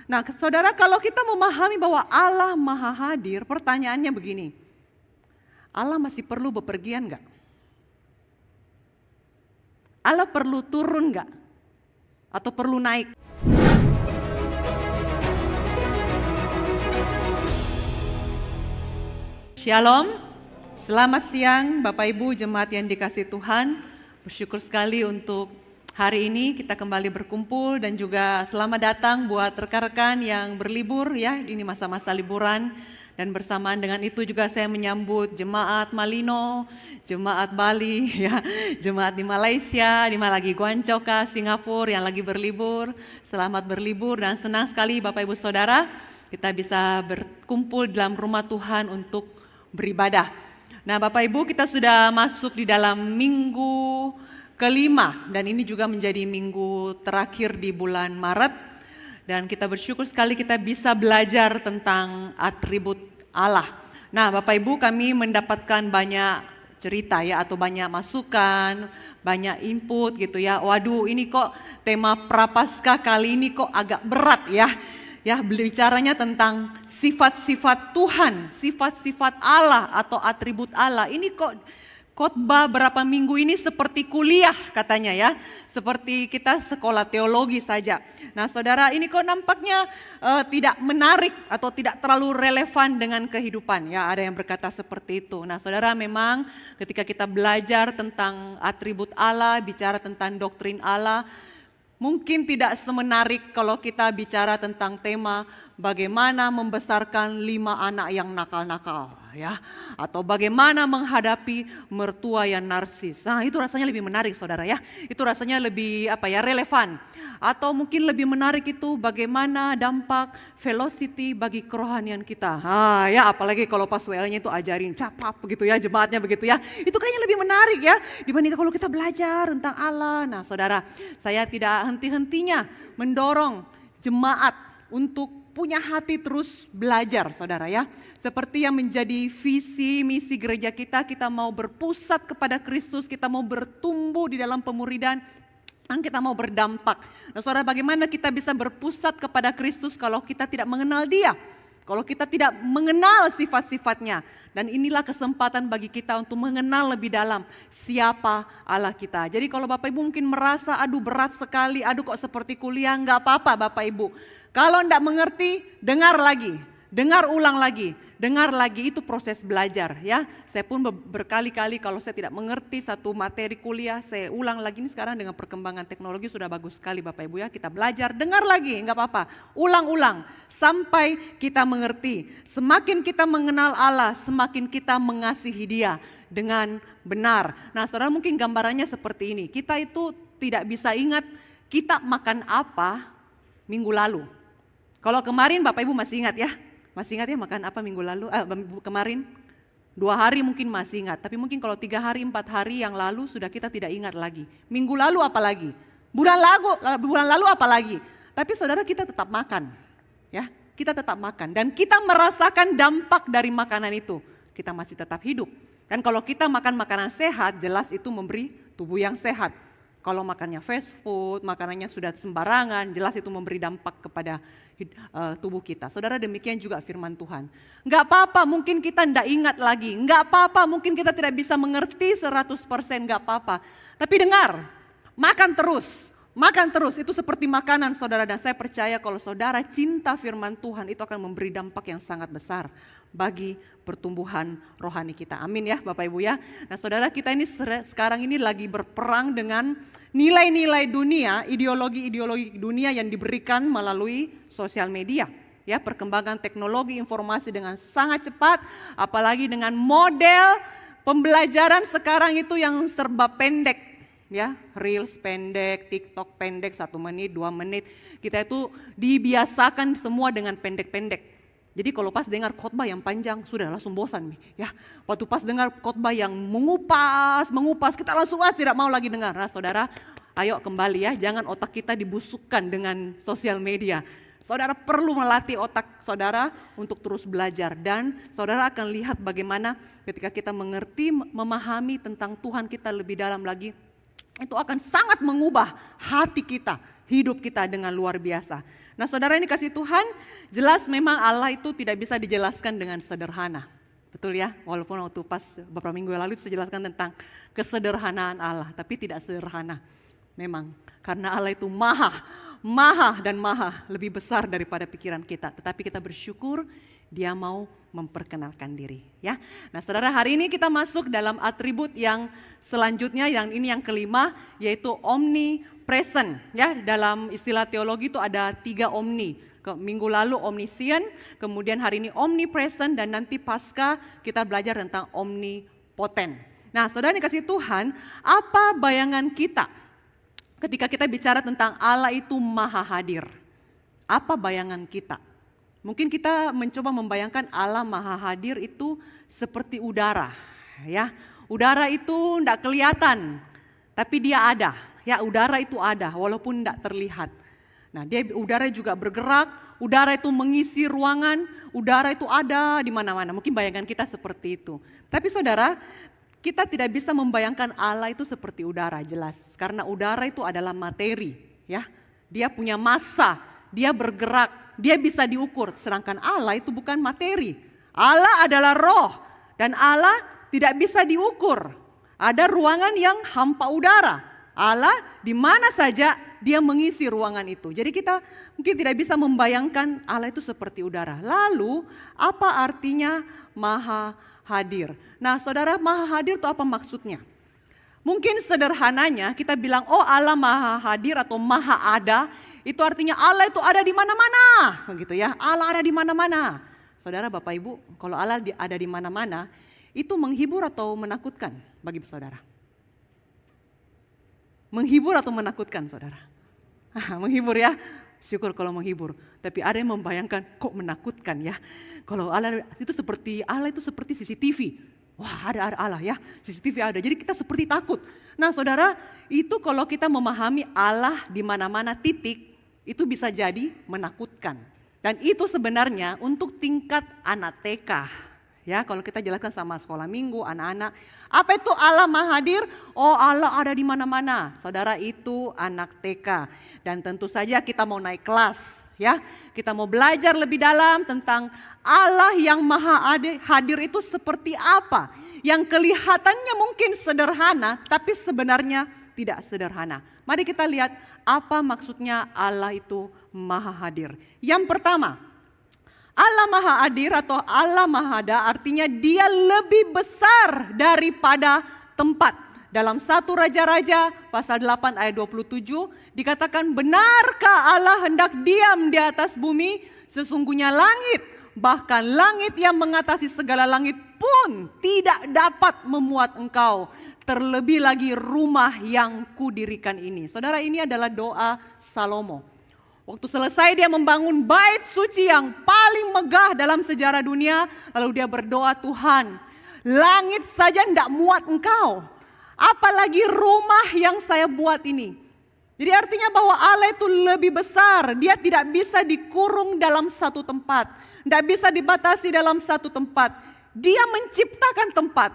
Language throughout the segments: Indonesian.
Nah, saudara, kalau kita memahami bahwa Allah Maha Hadir, pertanyaannya begini. Allah masih perlu bepergian enggak? Allah perlu turun enggak? Atau perlu naik? Shalom, selamat siang Bapak Ibu jemaat yang dikasihi Tuhan. Bersyukur sekali untuk hari ini kita kembali berkumpul dan juga selamat datang buat rekan-rekan yang berlibur ya, ini masa-masa liburan. Dan bersamaan dengan itu juga saya menyambut jemaat Malino, jemaat Bali, ya, jemaat di Malaysia, di lagi Guancoka, Singapura yang lagi berlibur. Selamat berlibur dan senang sekali Bapak Ibu Saudara kita bisa berkumpul dalam rumah Tuhan untuk beribadah. Nah Bapak Ibu, kita sudah masuk di dalam minggu kelima dan ini juga menjadi minggu terakhir di bulan Maret. Dan kita bersyukur sekali kita bisa belajar tentang atribut Allah. Nah Bapak Ibu, kami mendapatkan banyak cerita ya, atau banyak masukan, banyak input gitu ya. Waduh, ini kok tema Prapaskah kali ini kok agak berat ya. Ya, bicaranya tentang sifat-sifat Tuhan, sifat-sifat Allah atau atribut Allah. Ini kok khotbah berapa minggu ini seperti kuliah katanya ya, seperti kita sekolah teologi saja. Nah saudara, ini kok nampaknya tidak menarik atau tidak terlalu relevan dengan kehidupan ya, ada yang berkata seperti itu. Nah saudara, memang ketika kita belajar tentang atribut Allah, bicara tentang doktrin Allah, mungkin tidak semenarik kalau kita bicara tentang tema bagaimana membesarkan 5 anak yang nakal-nakal ya, atau bagaimana menghadapi mertua yang narsis. Nah, itu rasanya lebih menarik Saudara ya. Itu rasanya lebih relevan. Atau mungkin lebih menarik itu bagaimana dampak velocity bagi kerohanian kita. Ya, apalagi kalau pas WL-nya itu ajarin capap begitu ya, jemaatnya begitu ya. Itu kayaknya lebih menarik ya dibandingkan kalau kita belajar tentang Allah. Nah, Saudara, saya tidak henti-hentinya mendorong jemaat untuk punya hati terus belajar Saudara ya. Seperti yang menjadi visi misi gereja kita mau berpusat kepada Kristus, kita mau bertumbuh di dalam pemuridan, dan kita mau berdampak. Nah Saudara, bagaimana kita bisa berpusat kepada Kristus kalau kita tidak mengenal Dia? Kalau kita tidak mengenal sifat-sifatnya. Dan inilah kesempatan bagi kita untuk mengenal lebih dalam siapa Allah kita. Jadi kalau Bapak Ibu mungkin merasa aduh berat sekali, aduh kok seperti kuliah, enggak apa-apa Bapak Ibu. Kalau enggak mengerti, dengar lagi, dengar ulang lagi, dengar lagi, itu proses belajar ya. Saya pun berkali-kali kalau saya tidak mengerti satu materi kuliah, saya ulang lagi. Ini sekarang dengan perkembangan teknologi sudah bagus sekali Bapak Ibu ya. Kita belajar, dengar lagi, enggak apa-apa. Ulang-ulang sampai kita mengerti. Semakin kita mengenal Allah, semakin kita mengasihi Dia dengan benar. Nah saudara, mungkin gambarannya seperti ini. Kita itu tidak bisa ingat kita makan apa minggu lalu. Kalau kemarin Bapak Ibu masih ingat ya? Masih ingat ya makan apa minggu lalu, kemarin? 2 hari mungkin masih ingat, tapi mungkin kalau 3 hari, 4 hari yang lalu sudah kita tidak ingat lagi. Minggu lalu apa lagi? Bulan lalu apa lagi? Tapi saudara, kita tetap makan. Ya, kita tetap makan dan kita merasakan dampak dari makanan itu. Kita masih tetap hidup. Dan kalau kita makan makanan sehat, jelas itu memberi tubuh yang sehat. Kalau makannya fast food, makanannya sudah sembarangan, jelas itu memberi dampak kepada tubuh kita. Saudara, demikian juga firman Tuhan. Enggak apa-apa mungkin kita tidak ingat lagi, enggak apa-apa mungkin kita tidak bisa mengerti 100%, enggak apa-apa. Tapi dengar, makan terus, itu seperti makanan saudara. Dan saya percaya kalau saudara cinta firman Tuhan, itu akan memberi dampak yang sangat besar bagi pertumbuhan rohani kita. Amin ya Bapak Ibu ya. Nah saudara, kita ini sekarang ini lagi berperang dengan nilai-nilai dunia, ideologi-ideologi dunia yang diberikan melalui sosial media. Ya, perkembangan teknologi informasi dengan sangat cepat, apalagi dengan model pembelajaran sekarang itu yang serba pendek. Ya, Reels pendek, TikTok pendek, 1 menit, 2 menit. Kita itu dibiasakan semua dengan pendek-pendek. Jadi kalau pas dengar khotbah yang panjang, sudah langsung bosan nih. Ya, waktu pas dengar khotbah yang mengupas, kita langsung tidak mau lagi dengar. Nah saudara, ayo kembali ya, jangan otak kita dibusukkan dengan sosial media. Saudara perlu melatih otak saudara untuk terus belajar. Dan saudara akan lihat bagaimana ketika kita mengerti, memahami tentang Tuhan kita lebih dalam lagi, itu akan sangat mengubah hati kita. hidup kita dengan luar biasa. Nah saudara ini kasih Tuhan, jelas memang Allah itu tidak bisa dijelaskan dengan sederhana. Betul ya, walaupun waktu pas beberapa minggu lalu saya jelaskan tentang kesederhanaan Allah, tapi tidak sederhana. Memang, karena Allah itu maha lebih besar daripada pikiran kita. Tetapi kita bersyukur Dia mau memperkenalkan diri. Ya, nah saudara, hari ini kita masuk dalam atribut yang selanjutnya, yang ini yang kelima, yaitu omnipresent. Ya, dalam istilah teologi itu ada 3 omni. Minggu lalu omniscient, kemudian hari ini omnipresent, dan nanti pasca kita belajar tentang omnipotent. Nah saudara dikasih Tuhan, apa bayangan kita ketika kita bicara tentang Allah itu maha hadir? Apa bayangan kita? Mungkin kita mencoba membayangkan Allah maha hadir itu seperti udara. Ya, udara itu tidak kelihatan, tapi dia ada. Ya, udara itu ada walaupun tidak terlihat. Nah, udara juga bergerak, udara itu mengisi ruangan, udara itu ada di mana-mana. Mungkin bayangan kita seperti itu. Tapi saudara, kita tidak bisa membayangkan Allah itu seperti udara, jelas. Karena udara itu adalah materi, ya. Dia punya massa, dia bergerak, dia bisa diukur. Sedangkan Allah itu bukan materi. Allah adalah roh dan Allah tidak bisa diukur. Ada ruangan yang hampa udara. Allah di mana saja dia mengisi ruangan itu. Jadi kita mungkin tidak bisa membayangkan Allah itu seperti udara. Lalu apa artinya maha hadir? Nah saudara, maha hadir itu apa maksudnya? Mungkin sederhananya kita bilang, oh Allah maha hadir atau maha ada, itu artinya Allah itu ada di mana-mana, begitu ya. Allah ada di mana-mana. Saudara, Bapak Ibu, kalau Allah ada di mana-mana, itu menghibur atau menakutkan bagi saudara? Menghibur atau menakutkan, saudara? Menghibur ya, syukur kalau menghibur. Tapi ada yang membayangkan, kok menakutkan ya? Kalau Allah itu seperti CCTV. Wah, ada Allah ya, CCTV ada. Jadi kita seperti takut. Nah, saudara, itu kalau kita memahami Allah di mana-mana titik, itu bisa jadi menakutkan. Dan itu sebenarnya untuk tingkat anak TK. Ya, kalau kita jelaskan sama sekolah minggu, anak-anak, apa itu Allah maha hadir? Oh, Allah ada di mana-mana. Saudara, itu anak TK. Dan tentu saja kita mau naik kelas, ya. Kita mau belajar lebih dalam tentang Allah yang maha hadir itu seperti apa. Yang kelihatannya mungkin sederhana, tapi sebenarnya tidak sederhana. Mari kita lihat apa maksudnya Allah itu maha hadir. Yang pertama, Allah maha hadir atau Allah maha ada artinya dia lebih besar daripada tempat. Dalam 1 Raja-Raja pasal 8 ayat 27 dikatakan, benarkah Allah hendak diam di atas bumi? Sesungguhnya langit, bahkan langit yang mengatasi segala langit pun tidak dapat memuat engkau. Terlebih lagi rumah yang kudirikan ini. Saudara, ini adalah doa Salomo. Waktu selesai dia membangun bait suci yang paling megah dalam sejarah dunia. Lalu dia berdoa, Tuhan, langit saja tidak muat engkau. Apalagi rumah yang saya buat ini. Jadi artinya bahwa Allah itu lebih besar. Dia tidak bisa dikurung dalam satu tempat. Tidak bisa dibatasi dalam satu tempat. Dia menciptakan tempat.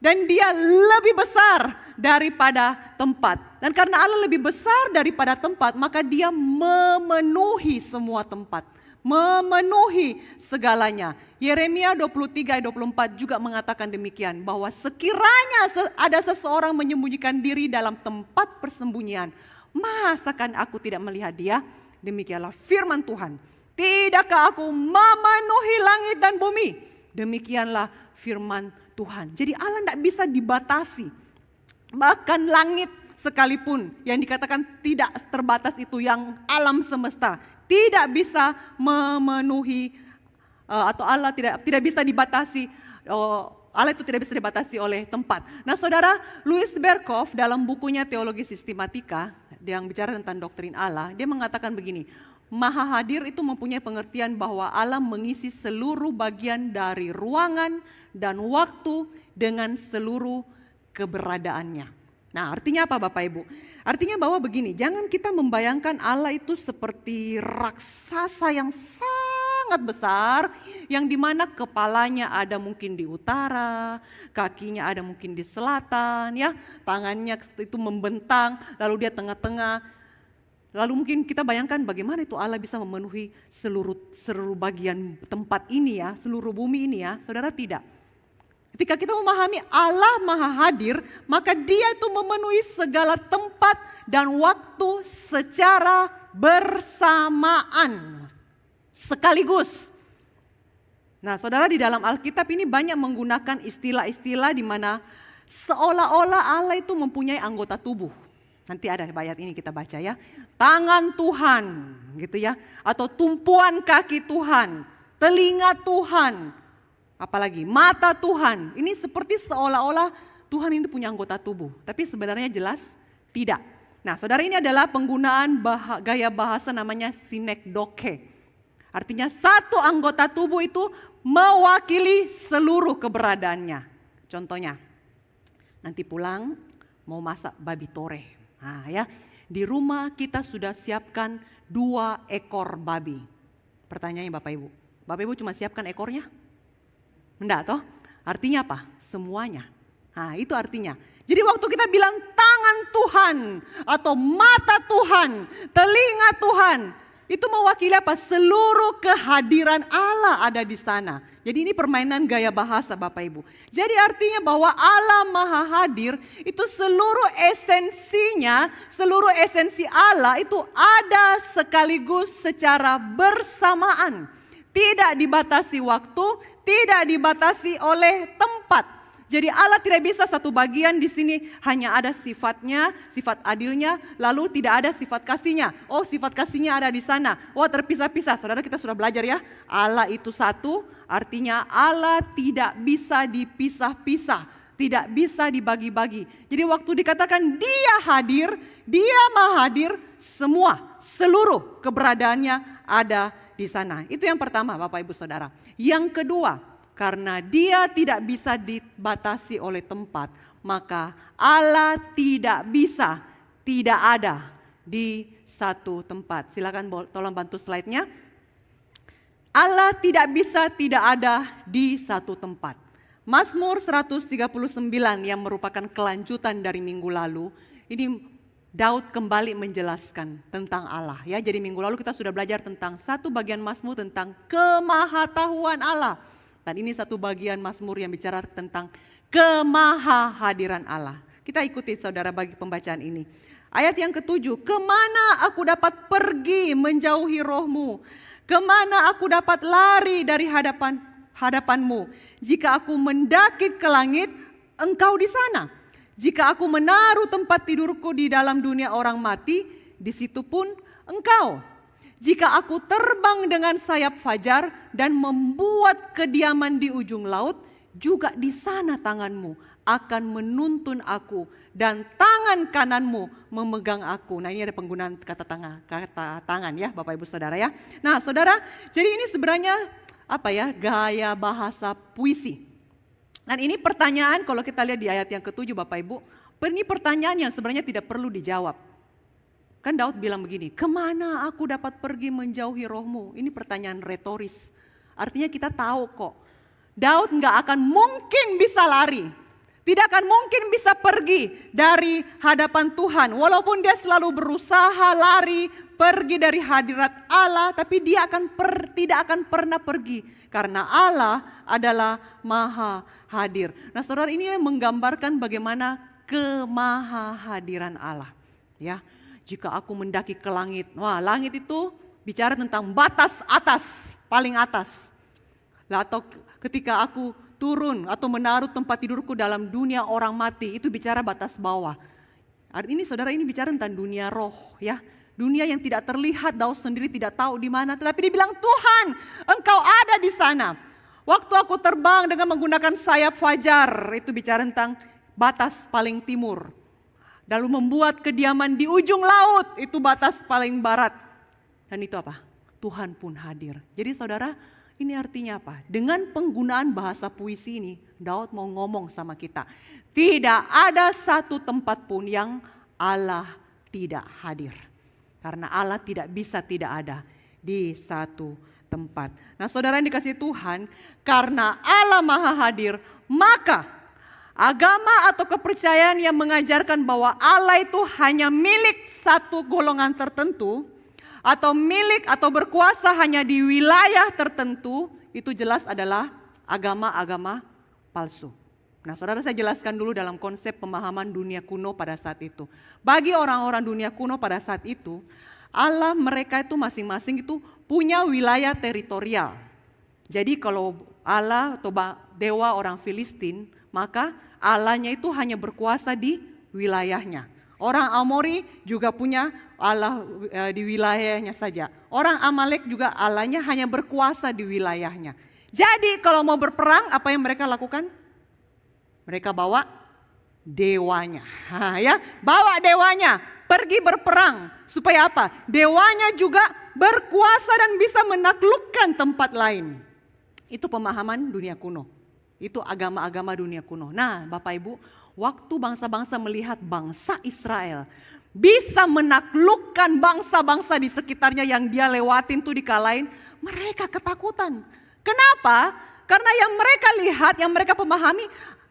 Dan dia lebih besar daripada tempat. Dan karena Allah lebih besar daripada tempat, maka dia memenuhi semua tempat. Memenuhi segalanya. Yeremia 23 ayat 24 juga mengatakan demikian. Bahwa sekiranya ada seseorang menyembunyikan diri dalam tempat persembunyian, masakan aku tidak melihat dia? Demikianlah firman Tuhan. Tidakkah aku memenuhi langit dan bumi? Demikianlah firman Tuhan. Jadi Allah tidak bisa dibatasi. Bahkan langit sekalipun yang dikatakan tidak terbatas itu, yang alam semesta tidak bisa memenuhi atau Allah tidak bisa dibatasi. Allah itu tidak bisa dibatasi oleh tempat. Nah saudara, Louis Berkhof dalam bukunya Teologi Sistematika yang bicara tentang doktrin Allah, dia mengatakan begini, maha hadir itu mempunyai pengertian bahwa Allah mengisi seluruh bagian dari ruangan dan waktu dengan seluruh keberadaannya. Nah artinya apa Bapak Ibu? Artinya bahwa begini, jangan kita membayangkan Allah itu seperti raksasa yang sangat besar, yang dimana kepalanya ada mungkin di utara, kakinya ada mungkin di selatan, ya, tangannya itu membentang, lalu dia tengah-tengah. Lalu mungkin kita bayangkan bagaimana itu Allah bisa memenuhi seluruh bagian tempat ini ya, seluruh bumi ini ya. Saudara, tidak. Ketika kita memahami Allah Maha Hadir, maka Dia itu memenuhi segala tempat dan waktu secara bersamaan, sekaligus. Nah, saudara, di dalam Alkitab ini banyak menggunakan istilah-istilah di mana seolah-olah Allah itu mempunyai anggota tubuh. Nanti ada ayat ini kita baca ya. Tangan Tuhan gitu ya. Atau tumpuan kaki Tuhan. Telinga Tuhan. Apalagi mata Tuhan. Ini seperti seolah-olah Tuhan itu punya anggota tubuh. Tapi sebenarnya jelas tidak. Nah, saudara, ini adalah penggunaan gaya bahasa namanya sinekdoke. Artinya satu anggota tubuh itu mewakili seluruh keberadaannya. Contohnya, nanti pulang mau masak babi tore. Nah ya, di rumah kita sudah siapkan 2 ekor babi. Pertanyaannya Bapak Ibu cuma siapkan ekornya? Enggak toh? Artinya apa? Semuanya. Nah itu artinya. Jadi waktu kita bilang tangan Tuhan atau mata Tuhan, telinga Tuhan, itu mewakili apa? Seluruh kehadiran Allah ada di sana. Jadi ini permainan gaya bahasa Bapak Ibu. Jadi artinya bahwa Allah Maha Hadir itu seluruh esensinya, seluruh esensi Allah itu ada sekaligus secara bersamaan. Tidak dibatasi waktu, tidak dibatasi oleh tempat. Jadi Allah tidak bisa satu bagian di sini hanya ada sifatnya, sifat adilnya, lalu tidak ada sifat kasihnya. Oh, sifat kasihnya ada di sana. Oh, terpisah-pisah. Saudara, kita sudah belajar ya. Allah itu satu, artinya Allah tidak bisa dipisah-pisah, tidak bisa dibagi-bagi. Jadi waktu dikatakan Dia hadir, Dia Maha Hadir, semua, seluruh keberadaannya ada di sana. Itu yang pertama, Bapak Ibu Saudara. Yang kedua, karena Dia tidak bisa dibatasi oleh tempat, maka Allah tidak bisa tidak ada di satu tempat. Silakan tolong bantu slide-nya. Allah tidak bisa tidak ada di satu tempat. Mazmur 139 yang merupakan kelanjutan dari minggu lalu, ini Daud kembali menjelaskan tentang Allah ya. Jadi minggu lalu kita sudah belajar tentang satu bagian Mazmur tentang kemahatauan Allah. Dan ini satu bagian Mazmur yang bicara tentang kemahahadiran Allah. Kita ikuti saudara bagi pembacaan ini. Ayat yang ke-7, kemana aku dapat pergi menjauhi roh-Mu? Kemana aku dapat lari dari hadapan-Mu? Jika aku mendaki ke langit, Engkau di sana. Jika aku menaruh tempat tidurku di dalam dunia orang mati, di situ pun Engkau. Jika aku terbang dengan sayap fajar dan membuat kediaman di ujung laut, juga di sana tangan-Mu akan menuntun aku dan tangan kanan-Mu memegang aku. Nah, ini ada penggunaan kata tangan ya Bapak Ibu Saudara ya. Nah saudara, jadi ini sebenarnya apa ya, gaya bahasa puisi. Dan ini pertanyaan kalau kita lihat di ayat yang ke-7 Bapak Ibu, ini pertanyaan yang sebenarnya tidak perlu dijawab. Kan Daud bilang begini, kemana aku dapat pergi menjauhi roh-Mu? Ini pertanyaan retoris. Artinya kita tahu kok, Daud gak akan mungkin bisa lari. Tidak akan mungkin bisa pergi dari hadapan Tuhan. Walaupun dia selalu berusaha lari, pergi dari hadirat Allah, tapi dia tidak akan pernah pergi. Karena Allah adalah Maha Hadir. Nah saudara, ini menggambarkan bagaimana kemahahadiran Allah. Ya. Jika aku mendaki ke langit, wah langit itu bicara tentang batas atas, paling atas. Atau ketika aku turun atau menaruh tempat tidurku dalam dunia orang mati, itu bicara batas bawah. Ini saudara, ini bicara tentang dunia roh ya. Dunia yang tidak terlihat, Daud sendiri tidak tahu di mana, tetapi dibilang Tuhan, Engkau ada di sana. Waktu aku terbang dengan menggunakan sayap fajar, itu bicara tentang batas paling timur. Lalu membuat kediaman di ujung laut, itu batas paling barat. Dan itu apa? Tuhan pun hadir. Jadi saudara, ini artinya apa? Dengan penggunaan bahasa puisi ini, Daud mau ngomong sama kita. Tidak ada satu tempat pun yang Allah tidak hadir. Karena Allah tidak bisa tidak ada di satu tempat. Nah saudara yang dikasihi Tuhan, karena Allah Maha Hadir, maka Agama atau kepercayaan yang mengajarkan bahwa Allah itu hanya milik satu golongan tertentu, atau milik atau berkuasa hanya di wilayah tertentu, itu jelas adalah agama-agama palsu. Nah, saudara, saya jelaskan dulu dalam konsep pemahaman dunia kuno pada saat itu. Bagi orang-orang dunia kuno pada saat itu, Allah mereka itu masing-masing itu punya wilayah teritorial. Jadi kalau Allah atau dewa orang Filistin, maka Allahnya itu hanya berkuasa di wilayahnya. Orang Amori juga punya Allah di wilayahnya saja. Orang Amalek juga Allahnya hanya berkuasa di wilayahnya. Jadi kalau mau berperang, apa yang mereka lakukan? Mereka bawa dewanya. Bawa dewanya pergi berperang. Supaya apa? Dewanya juga berkuasa dan bisa menaklukkan tempat lain. Itu pemahaman dunia kuno. Itu agama-agama dunia kuno. Nah, Bapak Ibu, waktu bangsa-bangsa melihat bangsa Israel bisa menaklukkan bangsa-bangsa di sekitarnya yang dia lewatin tuh dikalahin, mereka ketakutan. Kenapa? Karena yang mereka lihat, yang mereka pahami,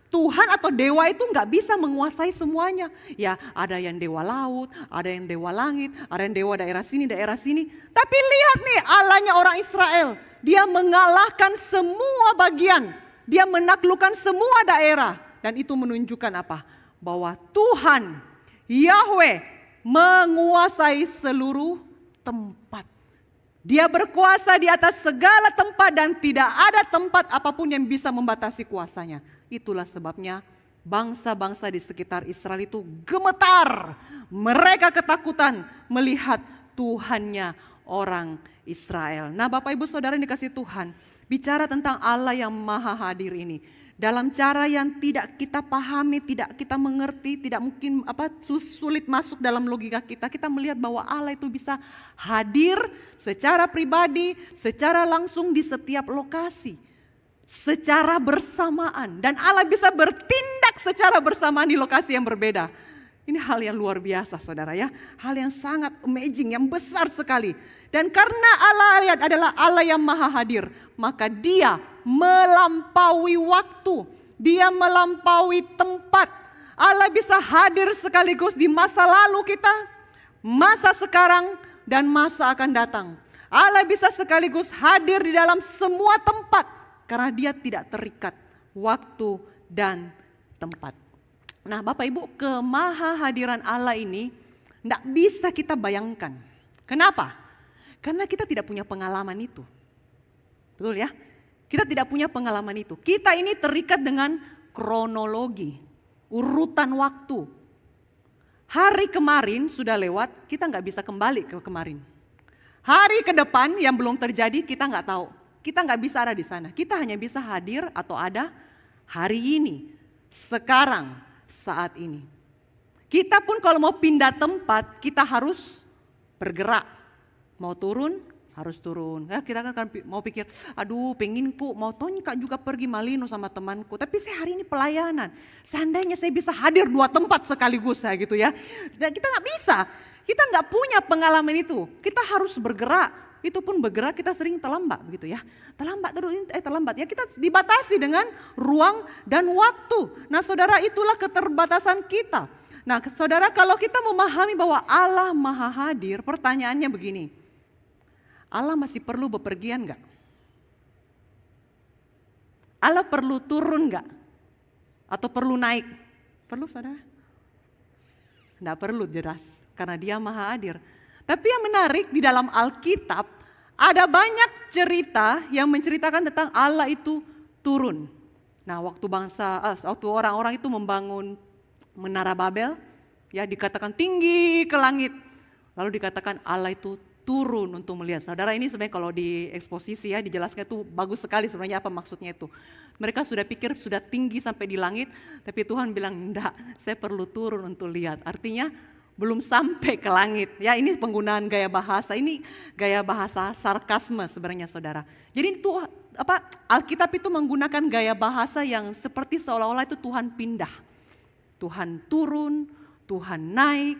Tuhan atau dewa itu nggak bisa menguasai semuanya. Ya, ada yang dewa laut, ada yang dewa langit, ada yang dewa daerah sini, daerah sini. Tapi lihat nih, Allahnya orang Israel, dia mengalahkan semua bagian. Dia menaklukkan semua daerah. Dan itu menunjukkan apa? Bahwa Tuhan, Yahweh, menguasai seluruh tempat. Dia berkuasa di atas segala tempat dan tidak ada tempat apapun yang bisa membatasi kuasanya. Itulah sebabnya bangsa-bangsa di sekitar Israel itu gemetar. Mereka ketakutan melihat Tuhannya orang Israel. Nah, Bapak Ibu Saudara yang dikasihi Tuhan, bicara tentang Allah yang maha hadir ini, dalam cara yang tidak kita pahami, tidak kita mengerti, tidak mungkin sulit masuk dalam logika kita. Kita melihat bahwa Allah itu bisa hadir secara pribadi, secara langsung di setiap lokasi, secara bersamaan, dan Allah bisa bertindak secara bersamaan di lokasi yang berbeda. Ini hal yang luar biasa, saudara ya. Hal yang sangat amazing, yang besar sekali. Dan karena Allah adalah Allah yang maha hadir, maka dia melampaui waktu. Dia melampaui tempat. Allah bisa hadir sekaligus di masa lalu kita, masa sekarang, dan masa akan datang. Allah bisa sekaligus hadir di dalam semua tempat, karena dia tidak terikat waktu dan tempat. Nah, Bapak Ibu, kemahahadiran Allah ini tidak bisa kita bayangkan. Kenapa? Karena kita tidak punya pengalaman itu. Betul ya? Kita tidak punya pengalaman itu. Kita ini terikat dengan kronologi, urutan waktu. Hari kemarin sudah lewat, kita nggak bisa kembali ke kemarin. Hari ke depan yang belum terjadi, kita nggak tahu. Kita nggak bisa ada di sana. Kita hanya bisa hadir atau ada hari ini, sekarang, saat ini. Kita pun kalau mau pindah tempat, kita harus bergerak. Mau turun, harus turun. Ya, kita kan mau pikir, aduh penginku mau Kak juga pergi Malino sama temanku. Tapi saya hari ini pelayanan. Seandainya saya bisa hadir 2 tempat sekaligus ya gitu ya. Dan kita nggak bisa. Kita nggak punya pengalaman itu. Kita harus bergerak. Itu pun bergerak kita sering terlambat begitu ya. Terlambat ya, kita dibatasi dengan ruang dan waktu. Nah, saudara, itulah keterbatasan kita. Nah, saudara, kalau kita memahami bahwa Allah maha hadir, pertanyaannya begini. Allah masih perlu bepergian enggak? Allah perlu turun enggak? Atau perlu naik? Perlu, saudara? Enggak perlu, jelas, karena dia maha hadir. Tapi yang menarik di dalam Alkitab, ada banyak cerita yang menceritakan tentang Allah itu turun. Nah, waktu orang-orang itu membangun Menara Babel, ya dikatakan tinggi ke langit. Lalu dikatakan Allah itu turun untuk melihat. Saudara, ini sebenarnya kalau di eksposisi ya dijelaskan itu bagus sekali sebenarnya apa maksudnya itu. Mereka sudah pikir sudah tinggi sampai di langit, tapi Tuhan bilang enggak, saya perlu turun untuk lihat. Artinya belum sampai ke langit. Ya, ini penggunaan gaya bahasa. Ini gaya bahasa sarkasme sebenarnya, saudara. Jadi itu Alkitab itu menggunakan gaya bahasa yang seperti seolah-olah itu Tuhan pindah. Tuhan turun, Tuhan naik,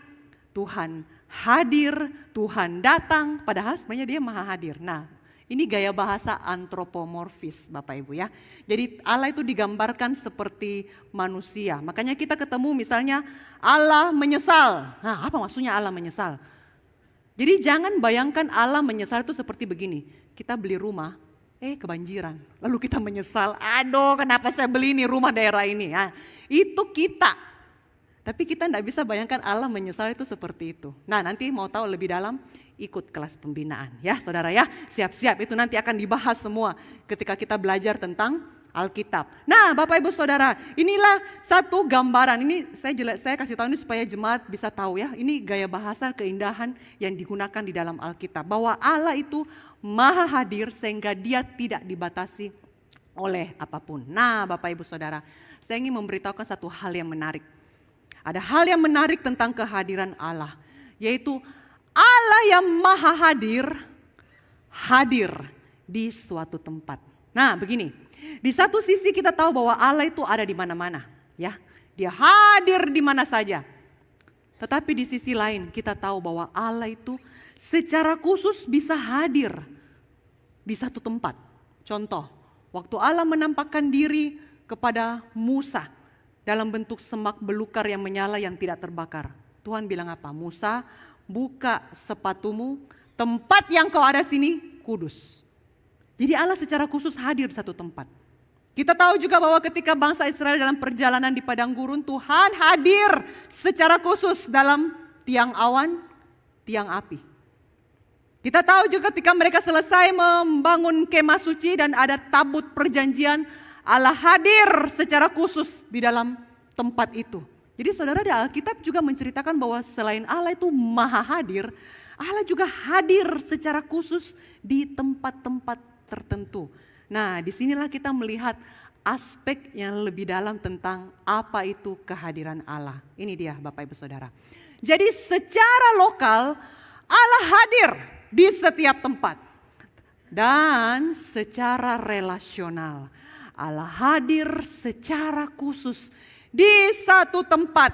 Tuhan hadir, Tuhan datang. Padahal sebenarnya dia maha hadir. Nah, Ini gaya bahasa antropomorfis Bapak Ibu ya. Jadi Allah itu digambarkan seperti manusia. Makanya kita ketemu misalnya Allah menyesal. Nah, apa maksudnya Allah menyesal? Jadi jangan bayangkan Allah menyesal itu seperti begini. Kita beli rumah, kebanjiran. Lalu kita menyesal, aduh kenapa saya beli ini rumah daerah ini. Nah, itu kita. Tapi kita tidak bisa bayangkan Allah menyesal itu seperti itu. Nah, nanti mau tahu lebih dalam, ikut kelas pembinaan ya saudara ya. Siap-siap, itu nanti akan dibahas semua ketika kita belajar tentang Alkitab. Nah Bapak Ibu Saudara, inilah satu gambaran. Ini saya kasih tahu ini supaya jemaat bisa tahu ya. Ini gaya bahasa keindahan yang digunakan di dalam Alkitab. Bahwa Allah itu maha hadir sehingga dia tidak dibatasi oleh apapun. Nah Bapak Ibu Saudara, saya ingin memberitahukan satu hal yang menarik. Ada hal yang menarik tentang kehadiran Allah, yaitu Allah yang maha hadir, hadir di suatu tempat. Nah begini, di satu sisi kita tahu bahwa Allah itu ada di mana-mana, ya, dia hadir di mana saja. Tetapi di sisi lain kita tahu bahwa Allah itu secara khusus bisa hadir di satu tempat. Contoh, waktu Allah menampakkan diri kepada Musa dalam bentuk semak belukar yang menyala yang tidak terbakar. Tuhan bilang apa? Musa, buka sepatumu, tempat yang kau ada sini kudus. Jadi Allah secara khusus hadir di satu tempat. Kita tahu juga bahwa ketika bangsa Israel dalam perjalanan di padang gurun, Tuhan hadir secara khusus dalam tiang awan, tiang api. Kita tahu juga ketika mereka selesai membangun kemah suci dan ada tabut perjanjian, Allah hadir secara khusus di dalam tempat itu. Jadi saudara, di Alkitab juga menceritakan bahwa selain Allah itu maha hadir, Allah juga hadir secara khusus di tempat-tempat tertentu. Nah, disinilah kita melihat aspek yang lebih dalam tentang apa itu kehadiran Allah. Ini dia Bapak Ibu Saudara. Jadi secara lokal Allah hadir di setiap tempat. Dan secara relasional Allah hadir secara khusus di satu tempat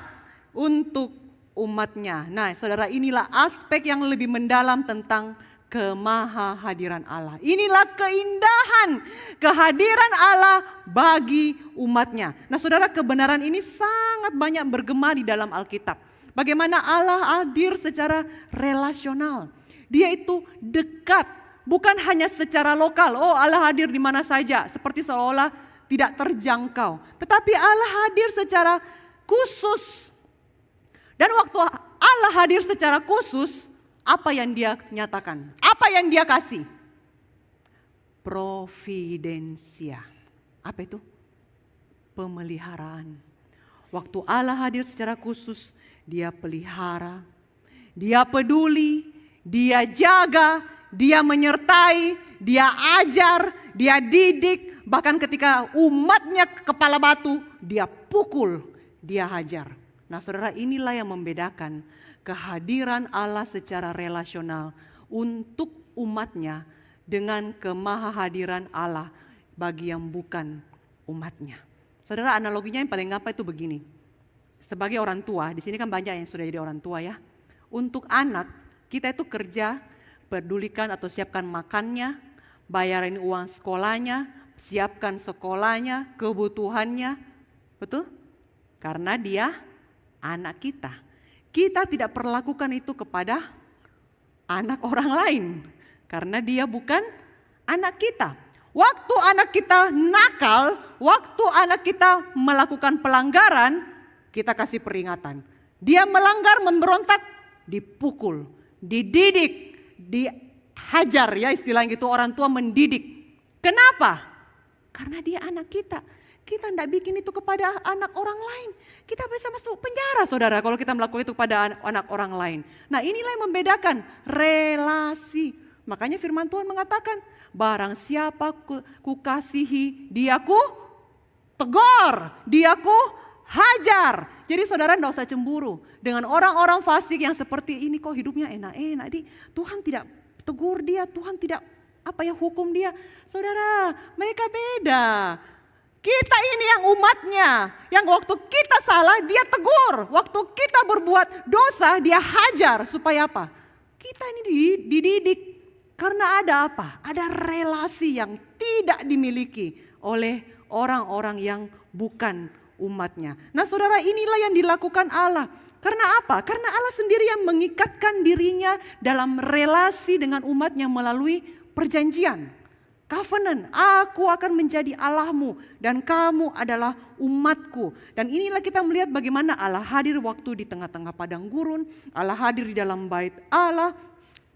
untuk umatnya. Nah saudara, inilah aspek yang lebih mendalam tentang kemahahadiran Allah. Inilah keindahan kehadiran Allah bagi umatnya. Nah saudara, kebenaran ini sangat banyak bergema di dalam Alkitab. Bagaimana Allah hadir secara relasional. Dia itu dekat. Bukan hanya secara lokal, oh Allah hadir di mana saja, seperti seolah tidak terjangkau. Tetapi Allah hadir secara khusus. Dan waktu Allah hadir secara khusus, apa yang dia nyatakan? Apa yang dia kasih? Providensia. Apa itu? Pemeliharaan. Waktu Allah hadir secara khusus, dia pelihara, dia peduli, dia jaga, dia menyertai, dia ajar, dia didik. Bahkan ketika umatnya kepala batu, dia pukul, dia hajar. Nah saudara, inilah yang membedakan kehadiran Allah secara relasional untuk umatnya dengan kemahahadiran Allah bagi yang bukan umatnya. Saudara, analoginya yang paling gampang itu begini. Sebagai orang tua, di sini kan banyak yang sudah jadi orang tua ya. Untuk anak, kita itu kerja, pedulikan atau siapkan makannya, bayarin uang sekolahnya, siapkan sekolahnya, kebutuhannya. Betul? Karena dia anak kita. Kita tidak perlakukan itu kepada anak orang lain. Karena dia bukan anak kita. Waktu anak kita nakal, waktu anak kita melakukan pelanggaran, kita kasih peringatan. Dia melanggar, memberontak, dipukul, dididik, dihajar ya, istilahnya gitu, orang tua mendidik. Kenapa? Karena dia anak kita. Kita tidak bikin itu kepada anak orang lain. Kita bisa masuk penjara saudara kalau kita melakukan itu kepada anak orang lain. Nah inilah yang membedakan relasi. Makanya firman Tuhan mengatakan, barang siapa kukasihi, dia ku tegur, dia ku hajar. Jadi saudara tidak usah cemburu dengan orang-orang fasik yang seperti ini, kok hidupnya enak-enak. Tuhan tidak tegur dia, Tuhan tidak hukum dia. Saudara, mereka beda. Kita ini yang umatnya, yang waktu kita salah dia tegur, waktu kita berbuat dosa dia hajar. Supaya apa? Kita ini dididik, Karena ada apa? Ada relasi yang tidak dimiliki oleh orang-orang yang bukan umatnya. Nah saudara, inilah yang dilakukan Allah. Karena apa? Karena Allah sendiri yang mengikatkan dirinya dalam relasi dengan umatnya melalui perjanjian. Covenant, aku akan menjadi Allahmu dan kamu adalah umatku. Dan inilah kita melihat bagaimana Allah hadir waktu di tengah-tengah padang gurun. Allah hadir di dalam bait Allah.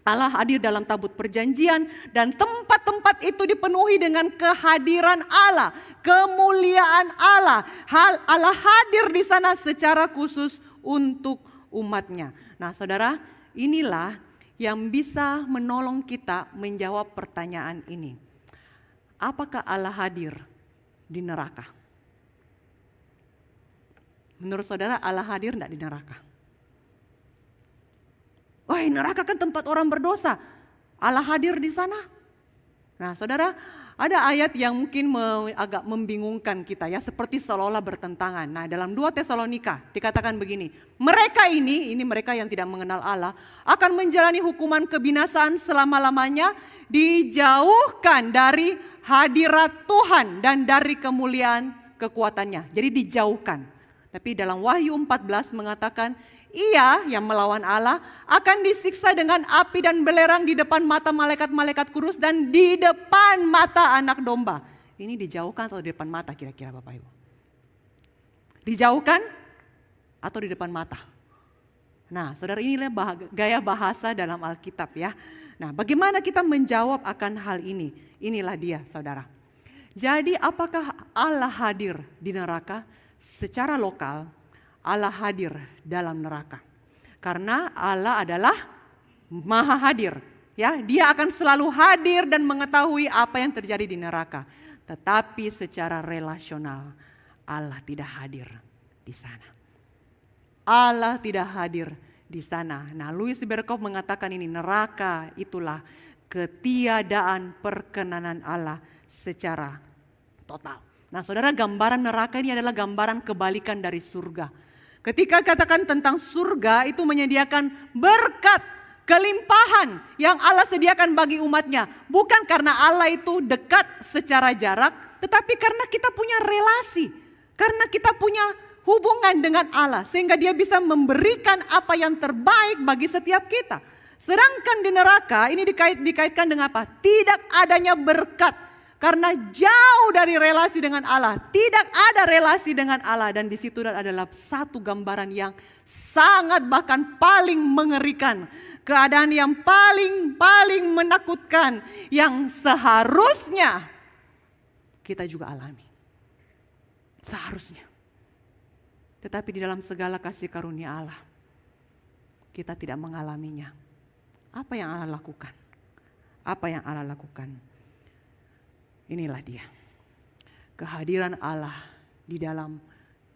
Allah hadir dalam tabut perjanjian dan tempat-tempat itu dipenuhi dengan kehadiran Allah, kemuliaan Allah. Allah hadir di sana secara khusus untuk umatnya. Nah saudara, inilah yang bisa menolong kita menjawab pertanyaan ini. Apakah Allah hadir di neraka? Menurut saudara Allah hadir tidak di neraka? Wah, neraka kan tempat orang berdosa. Allah hadir di sana. Nah saudara, ada ayat yang mungkin agak membingungkan kita ya, seperti seolah-olah bertentangan. Nah dalam 2 Tesalonika dikatakan begini, mereka ini mereka yang tidak mengenal Allah, akan menjalani hukuman kebinasaan selama-lamanya, dijauhkan dari hadirat Tuhan dan dari kemuliaan kekuatannya. Jadi dijauhkan. Tapi dalam Wahyu 14 mengatakan, ia yang melawan Allah akan disiksa dengan api dan belerang di depan mata malaikat-malaikat kudus dan di depan mata anak domba. Ini dijauhkan atau di depan mata kira-kira Bapak Ibu? Dijauhkan atau di depan mata? Nah saudara, inilah gaya bahasa dalam Alkitab ya. Nah bagaimana kita menjawab akan hal ini? Inilah dia saudara. Jadi apakah Allah hadir di neraka? Secara lokal Allah hadir dalam neraka. Karena Allah adalah Maha Hadir. Ya, Dia akan selalu hadir dan mengetahui apa yang terjadi di neraka. Tetapi secara relasional Allah tidak hadir di sana. Allah tidak hadir di sana. Nah, Louis Berkhof mengatakan ini, neraka itulah ketiadaan perkenanan Allah secara total. Nah, saudara, gambaran neraka ini adalah gambaran kebalikan dari surga. Ketika katakan tentang surga, itu menyediakan berkat, kelimpahan yang Allah sediakan bagi umatnya. Bukan karena Allah itu dekat secara jarak, tetapi karena kita punya relasi. Karena kita punya hubungan dengan Allah, sehingga Dia bisa memberikan apa yang terbaik bagi setiap kita. Sedangkan di neraka ini dikaitkan dengan apa? Tidak adanya berkat. Karena jauh dari relasi dengan Allah, tidak ada relasi dengan Allah, dan di situ adalah satu gambaran yang sangat bahkan paling mengerikan, keadaan yang paling menakutkan yang seharusnya kita juga alami. Seharusnya. Tetapi di dalam segala kasih karunia Allah, kita tidak mengalaminya. Apa yang Allah lakukan? Apa yang Allah lakukan? Inilah dia, kehadiran Allah di dalam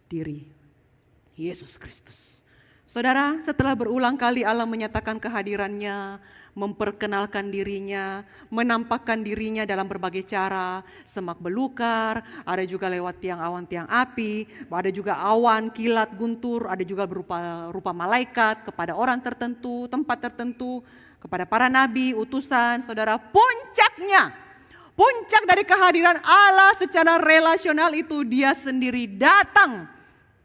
diri Yesus Kristus. Saudara, setelah berulang kali Allah menyatakan kehadirannya, memperkenalkan dirinya, menampakkan dirinya dalam berbagai cara, semak belukar, ada juga lewat tiang awan, tiang api, ada juga awan, kilat, guntur, ada juga berupa rupa malaikat kepada orang tertentu, tempat tertentu, kepada para nabi, utusan. Saudara, Puncak dari kehadiran Allah secara relasional itu Dia sendiri datang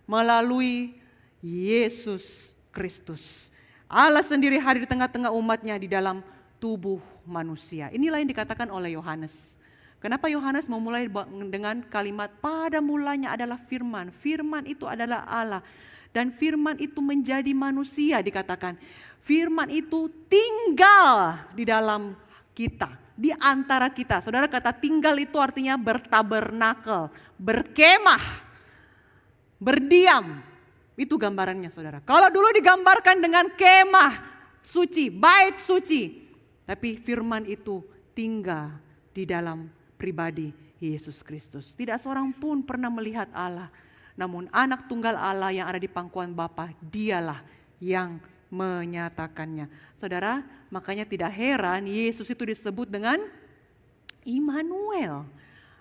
melalui Yesus Kristus. Allah sendiri hadir di tengah-tengah umatnya di dalam tubuh manusia. Inilah yang dikatakan oleh Yohanes. Kenapa Yohanes memulai dengan kalimat pada mulanya adalah firman. Firman itu adalah Allah. Dan firman itu menjadi manusia dikatakan. Firman itu tinggal di dalam kita. Di antara kita. Saudara, kata tinggal itu artinya bertabernakel, berkemah, berdiam. Itu gambarannya saudara. Kalau dulu digambarkan dengan kemah suci, bait suci. Tapi firman itu tinggal di dalam pribadi Yesus Kristus. Tidak seorang pun pernah melihat Allah. Namun anak tunggal Allah yang ada di pangkuan Bapa, Dialah yang menyatakannya. Saudara, makanya tidak heran Yesus itu disebut dengan Immanuel.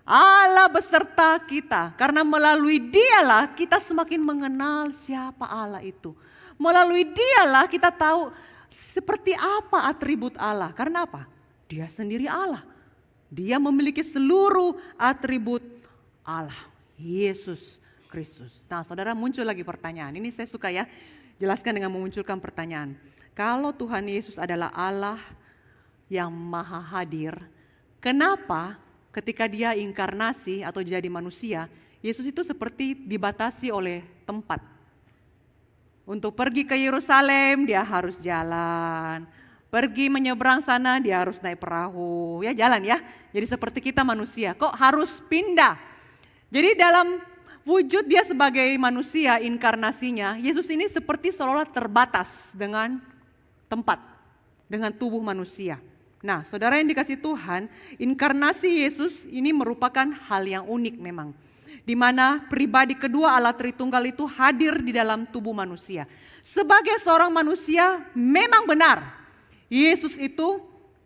Allah beserta kita. Karena melalui Dialah kita semakin mengenal siapa Allah itu. Melalui Dialah kita tahu seperti apa atribut Allah. Karena apa? Dia sendiri Allah. Dia memiliki seluruh atribut Allah, Yesus Kristus. Nah, saudara, muncul lagi pertanyaan. Ini saya suka ya, jelaskan dengan memunculkan pertanyaan. Kalau Tuhan Yesus adalah Allah yang maha hadir, kenapa ketika dia inkarnasi atau jadi manusia, Yesus itu seperti dibatasi oleh tempat. Untuk pergi ke Yerusalem dia harus jalan. Pergi menyeberang sana dia harus naik perahu, ya jalan ya. Jadi seperti kita manusia, kok harus pindah. Jadi dalam wujud dia sebagai manusia inkarnasinya, Yesus ini seperti seolah-olah terbatas dengan tempat, dengan tubuh manusia. Nah, saudara yang dikasih Tuhan, inkarnasi Yesus ini merupakan hal yang unik memang. Di mana pribadi kedua Allah Tritunggal itu hadir di dalam tubuh manusia. Sebagai seorang manusia memang benar, Yesus itu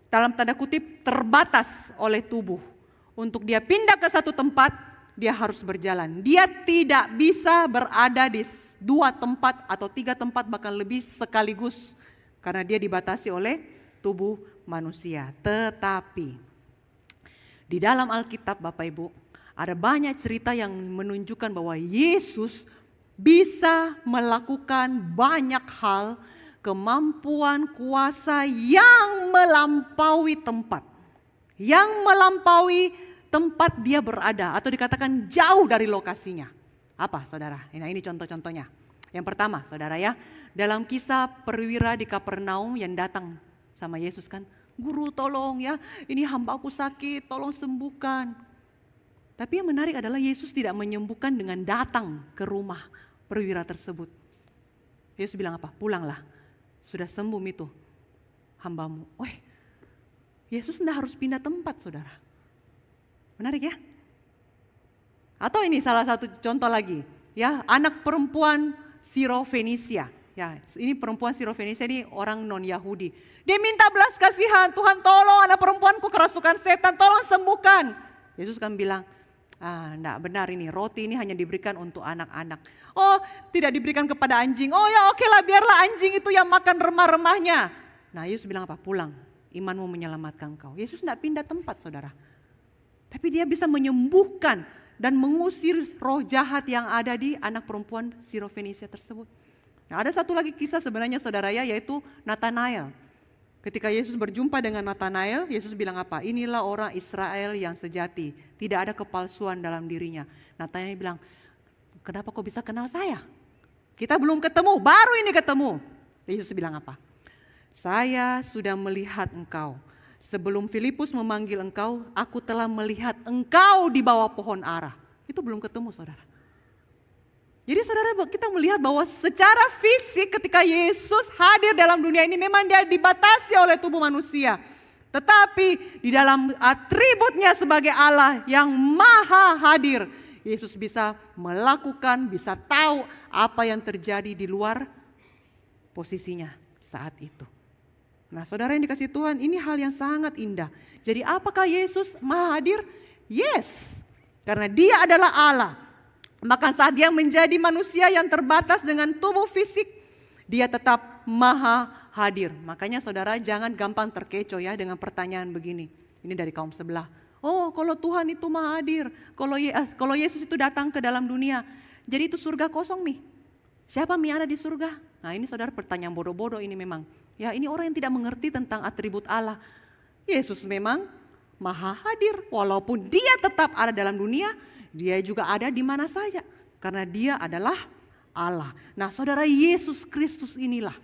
dalam tanda kutip terbatas oleh tubuh. Untuk dia pindah ke satu tempat, dia harus berjalan. Dia tidak bisa berada di 2 tempat atau 3 tempat bahkan lebih sekaligus. Karena dia dibatasi oleh tubuh manusia. Tetapi di dalam Alkitab Bapak Ibu, ada banyak cerita yang menunjukkan bahwa Yesus bisa melakukan banyak hal, kemampuan, kuasa yang melampaui tempat. Yang melampaui tempat dia berada atau dikatakan jauh dari lokasinya. Apa saudara? Nah, ini contoh-contohnya. Yang pertama saudara ya, dalam kisah perwira di Kapernaum yang datang sama Yesus kan, guru tolong ya, ini hambaku sakit, tolong sembuhkan. Tapi yang menarik adalah Yesus tidak menyembuhkan dengan datang ke rumah perwira tersebut. Yesus bilang apa? Pulanglah. Sudah sembuh itu hambamu. Yesus tidak harus pindah tempat saudara. Menarik ya. Atau ini salah satu contoh lagi. Ya, anak perempuan Sirofenisia. Ya, ini perempuan Sirofenisia ini orang non-Yahudi. Dia minta belas kasihan, Tuhan tolong anak perempuanku kerasukan setan, tolong sembuhkan. Yesus kan bilang, enggak benar ini, roti ini hanya diberikan untuk anak-anak. Oh, tidak diberikan kepada anjing. Oh ya oke lah, biarlah anjing itu yang makan remah-remahnya. Nah, Yesus bilang apa? Pulang, imanmu menyelamatkan kau. Yesus tidak pindah tempat saudara. Tapi dia bisa menyembuhkan dan mengusir roh jahat yang ada di anak perempuan Sirofenisia tersebut. Nah, ada satu lagi kisah sebenarnya saudara ya, yaitu Nathanael. Ketika Yesus berjumpa dengan Nathanael, Yesus bilang apa? Inilah orang Israel yang sejati, tidak ada kepalsuan dalam dirinya. Nathanael bilang, kenapa kau bisa kenal saya? Kita belum ketemu, baru ini ketemu. Yesus bilang apa? Saya sudah melihat engkau. Sebelum Filipus memanggil engkau, aku telah melihat engkau di bawah pohon ara. Itu belum ketemu saudara. Jadi saudara, kita melihat bahwa secara fisik ketika Yesus hadir dalam dunia ini memang dia dibatasi oleh tubuh manusia. Tetapi di dalam atributnya sebagai Allah yang maha hadir, Yesus bisa melakukan, bisa tahu apa yang terjadi di luar posisinya saat itu. Nah saudara yang dikasih Tuhan, ini hal yang sangat indah. Jadi apakah Yesus maha hadir? Yes, karena dia adalah Allah. Maka saat dia menjadi manusia yang terbatas dengan tubuh fisik, dia tetap maha hadir. Makanya saudara jangan gampang terkecoh ya dengan pertanyaan begini. Ini dari kaum sebelah. Oh kalau Tuhan itu maha hadir, kalau Yesus itu datang ke dalam dunia, jadi itu surga kosong nih. Siapa yang ada di surga? Nah ini saudara pertanyaan bodoh-bodoh ini memang. Ya ini orang yang tidak mengerti tentang atribut Allah. Yesus memang maha hadir, walaupun dia tetap ada dalam dunia, dia juga ada di mana saja, karena dia adalah Allah. Nah saudara, Yesus Kristus inilah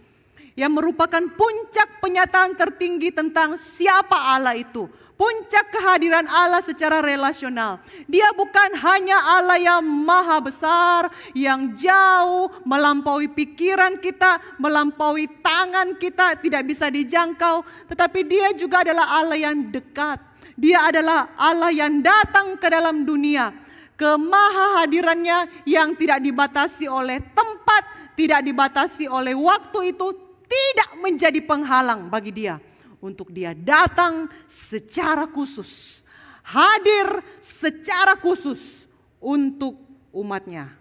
yang merupakan puncak penyataan tertinggi tentang siapa Allah itu. Puncak kehadiran Allah secara relasional. Dia bukan hanya Allah yang maha besar, yang jauh, melampaui pikiran kita, melampaui tangan kita, tidak bisa dijangkau. Tetapi dia juga adalah Allah yang dekat. Dia adalah Allah yang datang ke dalam dunia. Kemahahadirannya yang tidak dibatasi oleh tempat, tidak dibatasi oleh waktu itu tidak menjadi penghalang bagi dia untuk dia datang secara khusus, hadir secara khusus untuk umatnya.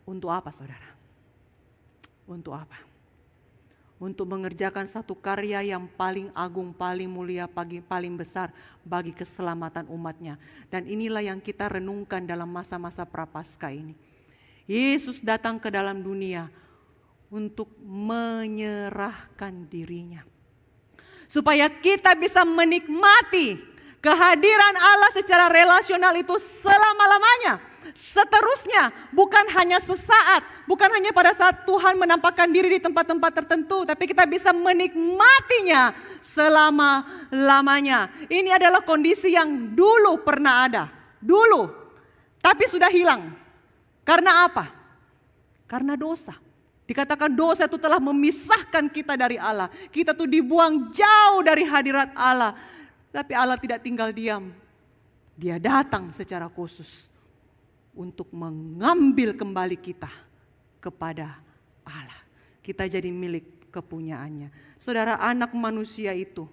Untuk apa saudara? Untuk apa? untuk mengerjakan satu karya yang paling agung, paling mulia, paling besar bagi keselamatan umatnya. Dan inilah yang kita renungkan dalam masa-masa Prapaskah ini. Yesus datang ke dalam dunia untuk menyerahkan dirinya, supaya kita bisa menikmati kehadiran Allah secara relasional itu selama-lamanya. Seterusnya, bukan hanya sesaat, bukan hanya pada saat Tuhan menampakkan diri di tempat-tempat tertentu, tapi kita bisa menikmatinya selama-lamanya. Ini adalah kondisi yang dulu pernah ada, dulu, tapi sudah hilang. Karena apa? Karena dosa. Dikatakan dosa itu telah memisahkan kita dari Allah. Kita tuh dibuang jauh dari hadirat Allah. Tapi Allah tidak tinggal diam. Dia datang secara khusus untuk mengambil kembali kita kepada Allah. Kita jadi milik kepunyaannya. Saudara, anak manusia itu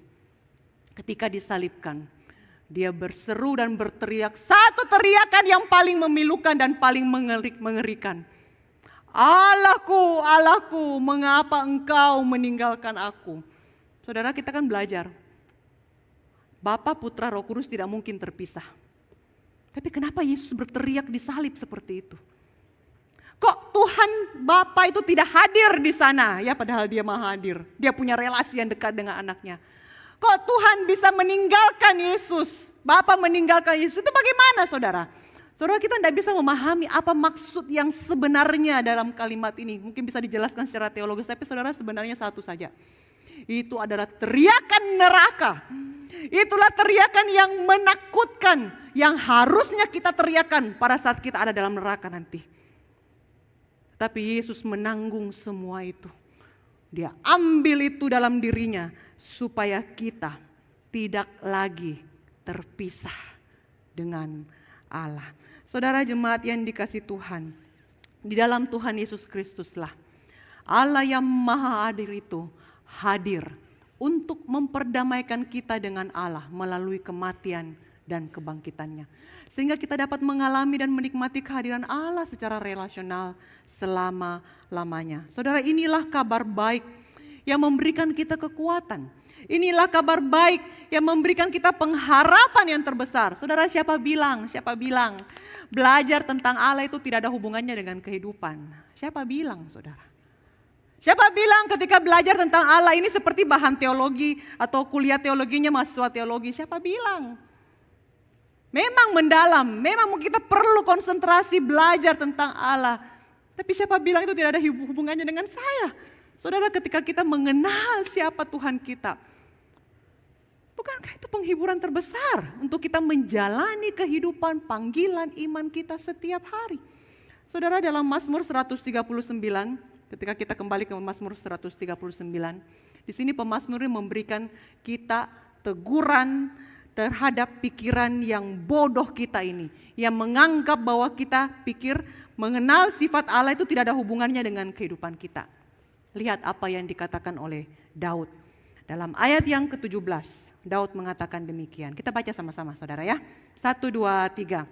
ketika disalibkan, dia berseru dan berteriak satu teriakan yang paling memilukan dan paling mengerikan. Allahku, Allahku, mengapa engkau meninggalkan aku? Saudara, kita kan belajar, Bapa, Putra, Roh Kudus tidak mungkin terpisah. Tapi kenapa Yesus berteriak di salib seperti itu? Kok Tuhan Bapa itu tidak hadir di sana? Ya, padahal dia maha hadir. Dia punya relasi yang dekat dengan anaknya. Kok Tuhan bisa meninggalkan Yesus? Bapa meninggalkan Yesus, itu bagaimana saudara? Saudara, kita tidak bisa memahami apa maksud yang sebenarnya dalam kalimat ini. Mungkin bisa dijelaskan secara teologis, tapi saudara sebenarnya satu saja. Itu adalah teriakan neraka. Itulah teriakan yang menakutkan, yang harusnya kita teriakan pada saat kita ada dalam neraka nanti. Tapi Yesus menanggung semua itu. Dia ambil itu dalam dirinya supaya kita tidak lagi terpisah dengan Allah. Saudara jemaat yang dikasihi Tuhan, di dalam Tuhan Yesus Kristuslah Allah yang maha hadir itu hadir untuk memperdamaikan kita dengan Allah melalui kematian dan kebangkitannya. Sehingga kita dapat mengalami dan menikmati kehadiran Allah secara relasional selama-lamanya. Saudara, inilah kabar baik yang memberikan kita kekuatan. Inilah kabar baik yang memberikan kita pengharapan yang terbesar. Saudara, siapa bilang belajar tentang Allah itu tidak ada hubungannya dengan kehidupan? Siapa bilang, saudara? Siapa bilang ketika belajar tentang Allah ini seperti bahan teologi atau kuliah teologinya mahasiswa teologi? Siapa bilang? Memang mendalam, memang kita perlu konsentrasi belajar tentang Allah. Tapi siapa bilang itu tidak ada hubungannya dengan saya? Saudara, ketika kita mengenal siapa Tuhan kita, bukankah itu penghiburan terbesar untuk kita menjalani kehidupan panggilan iman kita setiap hari? Saudara, dalam Mazmur 139, ketika kita kembali ke Mazmur 139, di sini pemazmur memberikan kita teguran terhadap pikiran yang bodoh kita ini, yang menganggap bahwa kita pikir mengenal sifat Allah itu tidak ada hubungannya dengan kehidupan kita. Lihat apa yang dikatakan oleh Daud. Dalam ayat yang ke-17, Daud mengatakan demikian. Kita baca sama-sama saudara ya. 1, 2, 3.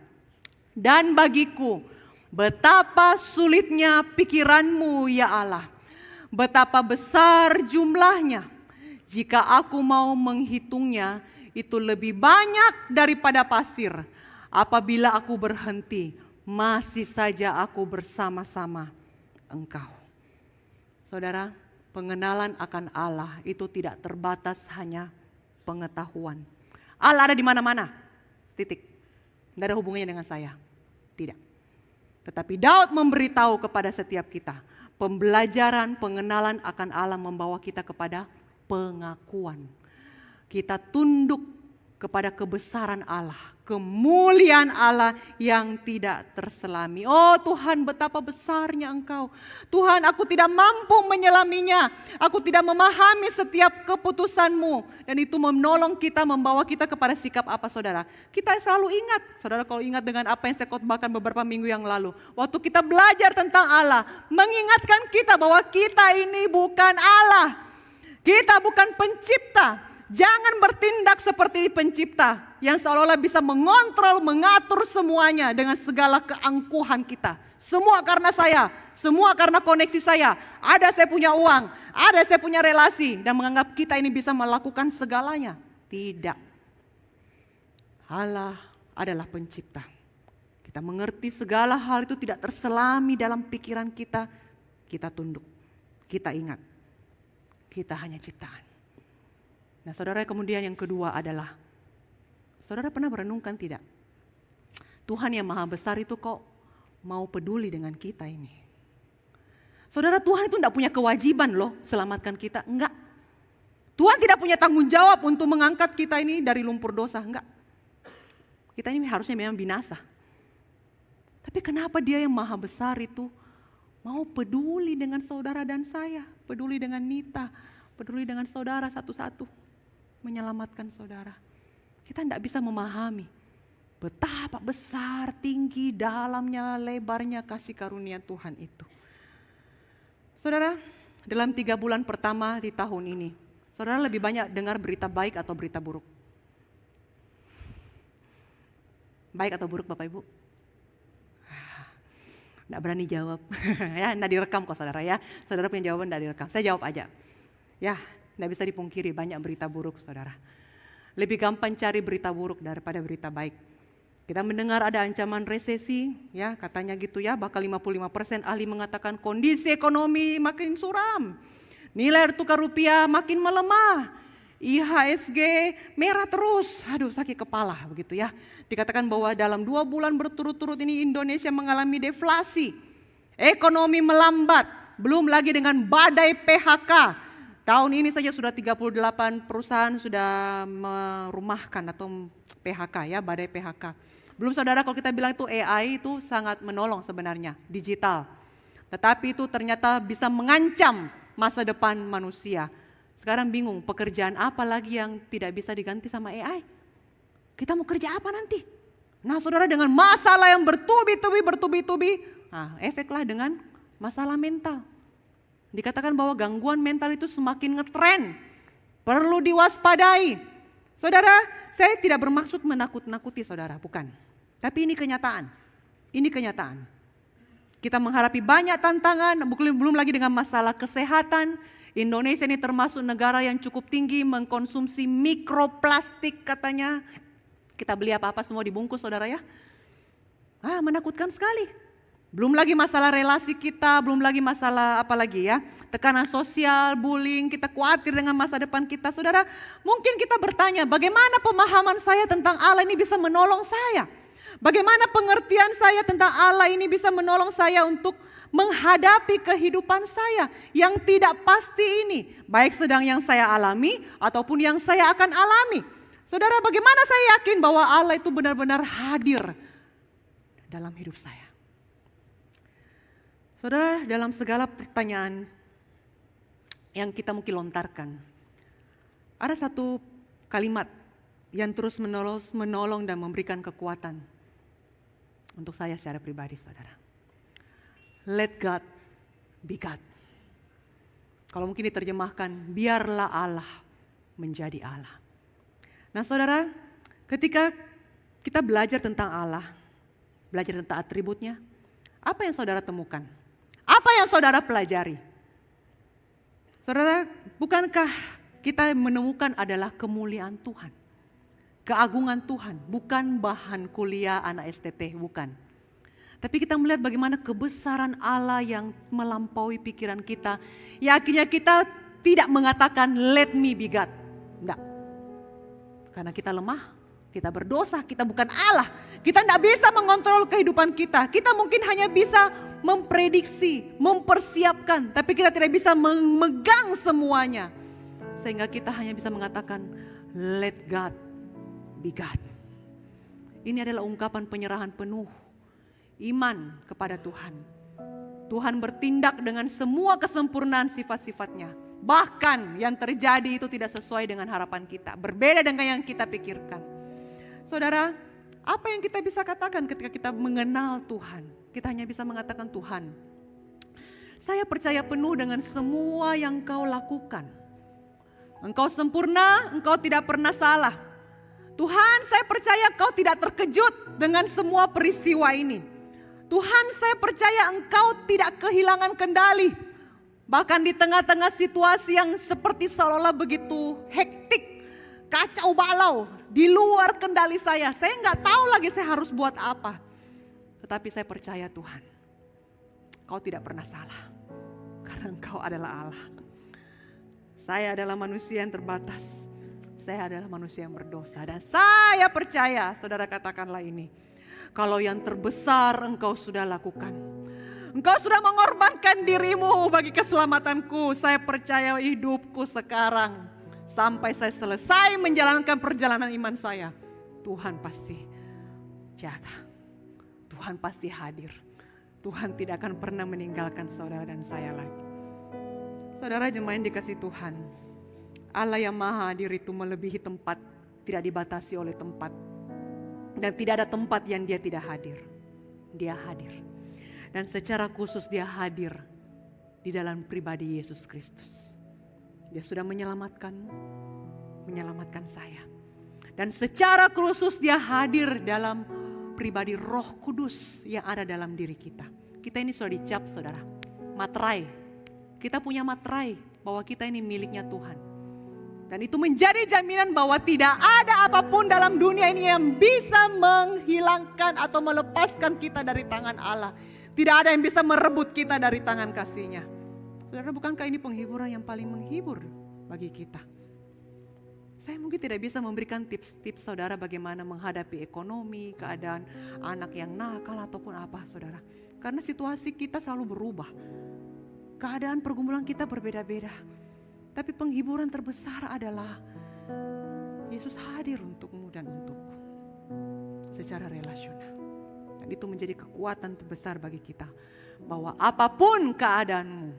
Dan bagiku, betapa sulitnya pikiranmu ya Allah. Betapa besar jumlahnya. Jika aku mau menghitungnya, itu lebih banyak daripada pasir. Apabila aku berhenti, masih saja aku bersama-sama Engkau. Saudara, pengenalan akan Allah itu tidak terbatas hanya pengetahuan. Allah ada di mana-mana, titik. Tidak ada hubungannya dengan saya, tidak. Tetapi Daud memberitahu kepada setiap kita, pembelajaran, pengenalan akan Allah membawa kita kepada pengakuan. Kita tunduk kepada kebesaran Allah, kemuliaan Allah yang tidak terselami. Oh Tuhan, betapa besarnya Engkau. Tuhan, aku tidak mampu menyelaminya. Aku tidak memahami setiap keputusan-Mu. Dan itu menolong kita, membawa kita kepada sikap apa saudara? Kita selalu ingat, saudara kalau ingat dengan apa yang saya khotbahkan beberapa minggu yang lalu. Waktu kita belajar tentang Allah, mengingatkan kita bahwa kita ini bukan Allah. Kita bukan pencipta. Jangan bertindak seperti pencipta yang seolah-olah bisa mengontrol, mengatur semuanya dengan segala keangkuhan kita. Semua karena saya, semua karena koneksi saya. Ada saya punya uang, ada saya punya relasi, dan menganggap kita ini bisa melakukan segalanya. Tidak. Allah adalah pencipta. Kita mengerti segala hal itu tidak terselami dalam pikiran kita. Kita tunduk, kita ingat, kita hanya ciptaan. Nah saudara, kemudian yang kedua adalah, saudara pernah merenungkan tidak? Tuhan yang maha besar itu kok mau peduli dengan kita ini. Saudara, Tuhan itu tidak punya kewajiban loh selamatkan kita, enggak. Tuhan tidak punya tanggung jawab untuk mengangkat kita ini dari lumpur dosa, enggak. Kita ini harusnya memang binasa. Tapi kenapa Dia yang maha besar itu mau peduli dengan saudara dan saya, peduli dengan Nita, peduli dengan saudara satu-satu, menyelamatkan saudara. Kita tidak bisa memahami betapa besar, tinggi, dalamnya, lebarnya kasih karunia Tuhan itu. Saudara, dalam 3 bulan pertama di tahun ini, saudara lebih banyak dengar berita baik atau berita buruk? Baik atau buruk Bapak Ibu? Nggak berani jawab, ya nggak direkam kok saudara ya. Saudara punya jawaban nggak direkam, saya jawab aja. Ya, nggak bisa dipungkiri banyak berita buruk saudara. Lebih gampang cari berita buruk daripada berita baik. Kita mendengar ada ancaman resesi, ya katanya gitu ya, bakal 55% ahli mengatakan kondisi ekonomi makin suram. Nilai tukar rupiah makin melemah. IHSG merah terus, aduh sakit kepala begitu ya. Dikatakan bahwa dalam 2 bulan berturut-turut ini Indonesia mengalami deflasi. Ekonomi melambat, belum lagi dengan badai PHK. Tahun ini saja sudah 38 perusahaan sudah merumahkan atau PHK ya, badai PHK. Belum saudara kalau kita bilang itu AI itu sangat menolong sebenarnya, digital. Tetapi itu ternyata bisa mengancam masa depan manusia. Sekarang bingung pekerjaan apa lagi yang tidak bisa diganti sama AI. Kita mau kerja apa nanti? Nah saudara, dengan masalah yang bertubi-tubi, nah, efeklah dengan masalah mental. Dikatakan bahwa gangguan mental itu semakin ngetren, perlu diwaspadai. Saudara, saya tidak bermaksud menakut-nakuti saudara, bukan. Tapi ini kenyataan, Kita menghadapi banyak tantangan, belum lagi dengan masalah kesehatan. Indonesia ini termasuk negara yang cukup tinggi mengkonsumsi mikroplastik katanya. Kita beli apa-apa semua dibungkus saudara ya. Menakutkan sekali. Belum lagi masalah relasi kita, belum lagi masalah apa lagi ya. Tekanan sosial, bullying, kita khawatir dengan masa depan kita. Saudara, mungkin kita bertanya bagaimana pemahaman saya tentang Allah ini bisa menolong saya. Bagaimana pengertian saya tentang Allah ini bisa menolong saya untuk menghadapi kehidupan saya yang tidak pasti ini. Baik sedang yang saya alami ataupun yang saya akan alami. Saudara, bagaimana saya yakin bahwa Allah itu benar-benar hadir dalam hidup saya? Saudara, dalam segala pertanyaan yang kita mungkin lontarkan, ada satu kalimat yang terus menolong dan memberikan kekuatan untuk saya secara pribadi, saudara. Let God be God. Kalau mungkin diterjemahkan, biarlah Allah menjadi Allah. Nah saudara, ketika kita belajar tentang Allah, belajar tentang atributnya, apa yang saudara temukan? Apa yang saudara pelajari? Saudara, bukankah kita menemukan adalah kemuliaan Tuhan? Keagungan Tuhan, bukan bahan kuliah anak STT, bukan. Tapi kita melihat bagaimana kebesaran Allah yang melampaui pikiran kita. Ya akhirnya kita tidak mengatakan let me be God. Enggak. Karena kita lemah, kita berdosa, kita bukan Allah. Kita tidak bisa mengontrol kehidupan kita. Kita mungkin hanya bisa memprediksi, mempersiapkan. Tapi kita tidak bisa memegang semuanya. Sehingga kita hanya bisa mengatakan let God be God. Ini adalah ungkapan penyerahan penuh, iman kepada Tuhan. Tuhan bertindak dengan semua kesempurnaan sifat-sifatnya. Bahkan yang terjadi itu tidak sesuai dengan harapan kita, berbeda dengan yang kita pikirkan. Saudara, apa yang kita bisa katakan ketika kita mengenal Tuhan? Kita hanya bisa mengatakan, Tuhan, saya percaya penuh dengan semua yang Kau lakukan. Engkau sempurna, Engkau tidak pernah salah. Tuhan, saya percaya Engkau tidak terkejut dengan semua peristiwa ini. Tuhan, saya percaya Engkau tidak kehilangan kendali. Bahkan di tengah-tengah situasi yang seperti seolah-olah begitu hektik, kacau balau, di luar kendali saya. Saya nggak tahu lagi saya harus buat apa. Tetapi saya percaya Tuhan, Engkau tidak pernah salah. Karena Engkau adalah Allah. Saya adalah manusia yang terbatas. Saya adalah manusia yang berdosa. Dan saya percaya, saudara katakanlah ini. Kalau yang terbesar Engkau sudah lakukan. Engkau sudah mengorbankan dirimu bagi keselamatanku. Saya percaya hidupku sekarang. Sampai saya selesai menjalankan perjalanan iman saya. Tuhan pasti jaga. Tuhan pasti hadir. Tuhan tidak akan pernah meninggalkan saudara dan saya lagi. Saudara jemaat yang dikasihi Tuhan, Allah yang maha hadir itu melebihi tempat, tidak dibatasi oleh tempat. Dan tidak ada tempat yang dia tidak hadir. Dia hadir. Dan secara khusus dia hadir di dalam pribadi Yesus Kristus. Dia sudah menyelamatkanmu, menyelamatkan saya. Dan secara khusus dia hadir dalam pribadi Roh Kudus yang ada dalam diri kita. Kita ini sudah dicap saudara, materai. Kita punya materai bahwa kita ini miliknya Tuhan. Dan itu menjadi jaminan bahwa tidak ada apapun dalam dunia ini yang bisa menghilangkan atau melepaskan kita dari tangan Allah. Tidak ada yang bisa merebut kita dari tangan kasih-Nya. Saudara, bukankah ini penghiburan yang paling menghibur bagi kita? Saya mungkin tidak bisa memberikan tips-tips saudara bagaimana menghadapi ekonomi, keadaan anak yang nakal ataupun apa saudara. Karena situasi kita selalu berubah. Keadaan pergumulan kita berbeda-beda. Tapi penghiburan terbesar adalah Yesus hadir untukmu dan untukku. Secara relasional. Dan itu menjadi kekuatan terbesar bagi kita. Bahwa apapun keadaanmu,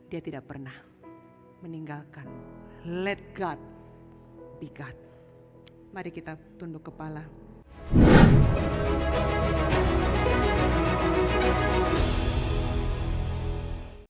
dia tidak pernah meninggalkan. Let God be God. Mari kita tunduk kepala.